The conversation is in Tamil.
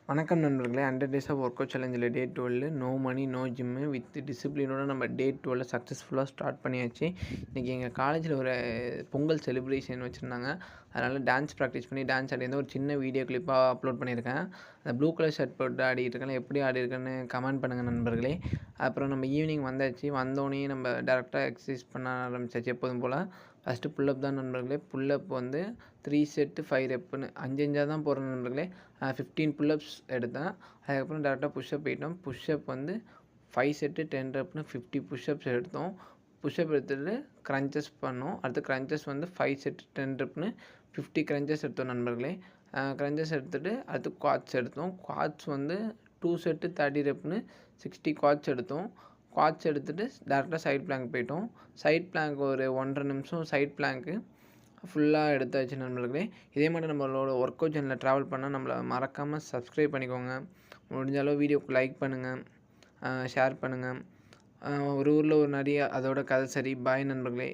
வணக்கம் நண்பர்களே. 100 டேஸ் ஆஃப் ஒர்க் அவுட் சேலஞ்சில் day 12 no money no gym with டிசிப்ளினோட நம்ம டே 12 சக்ஸஸ்ஃபுல்லாக ஸ்டார்ட் பண்ணியாச்சு. இன்றைக்கி எங்கள் காலேஜில் ஒரு பொங்கல் செலிப்ரேஷன் வச்சுருந்தாங்க. அதனால் டான்ஸ் ப்ராக்டிஸ் பண்ணி டான்ஸ் ஆடிருந்து ஒரு சின்ன வீடியோ கிளிப்பாக அப்லோட் பண்ணியிருக்கேன். அந்த ப்ளூ கலர் ஷர்ட் போட்டு ஆடிட்டு இருக்கேன். எப்படி ஆடிருக்கேன்னு கமெண்ட் பண்ணுங்கள் நண்பர்களே. அப்புறம் நம்ம ஈவினிங் வந்தாச்சு. வந்தோடனே நம்ம டேரெக்டாக எக்ஸசைஸ் பண்ண ஆரம்பிச்சாச்சு எப்போதும் போல். ஃபஸ்ட்டு புல்லப் தான் நண்பர்களே. புல்லப் வந்து 3 செட்டு 5 ரெப்புன்னு 5 தான் போடுற நண்பர்களே. 15 புல்லப்ஸ் எடுத்தேன். அதுக்கப்புறம் டேரெக்டாக புஷ்அப் போயிட்டோம். புஷ்அப் வந்து 5 செட்டு 10 ரெப்னு 50 புஷ்அப்ஸ் எடுத்தோம். புஷ்அப் எடுத்துகிட்டு க்ரன்ச்சஸ் பண்ணோம். அடுத்து க்ரன்ச்சஸ் வந்து 5 செட்டு 10 ரெப்னு 50 க்ரன்ச்சஸ் எடுத்தோம் நண்பர்களே. க்ரன்ச்சஸ் எடுத்துகிட்டு அடுத்து குவாட்ஸ் எடுத்தோம். குவாட்ஸ் வந்து 2 செட்டு 30 ரெப்னு 60 குவாட்ஸ் எடுத்தோம். குவாட்ஸ் எடுத்துகிட்டு டேரெக்டாக சைட் பிளாங்க் போயிட்டோம். சைட் பிளாங்க் ஒரு 1.5 நிமிஷம் சைட் பிளாங்க்கு ஃபுல்லாக எடுத்தாச்சு நண்பர்களே. இதே மாதிரி நம்மளோட ஒர்க் அவுட் சேனலில் ட்ராவல் பண்ணால் நம்மளை மறக்காமல் சப்ஸ்கிரைப் பண்ணிக்கோங்க. முடிஞ்ச அளவு வீடியோக்கு லைக் பண்ணுங்கள், ஷேர் பண்ணுங்கள். ஒரு ஊரில் ஒரு நரி அதோட கதை சரி. பாய் நண்பர்களே.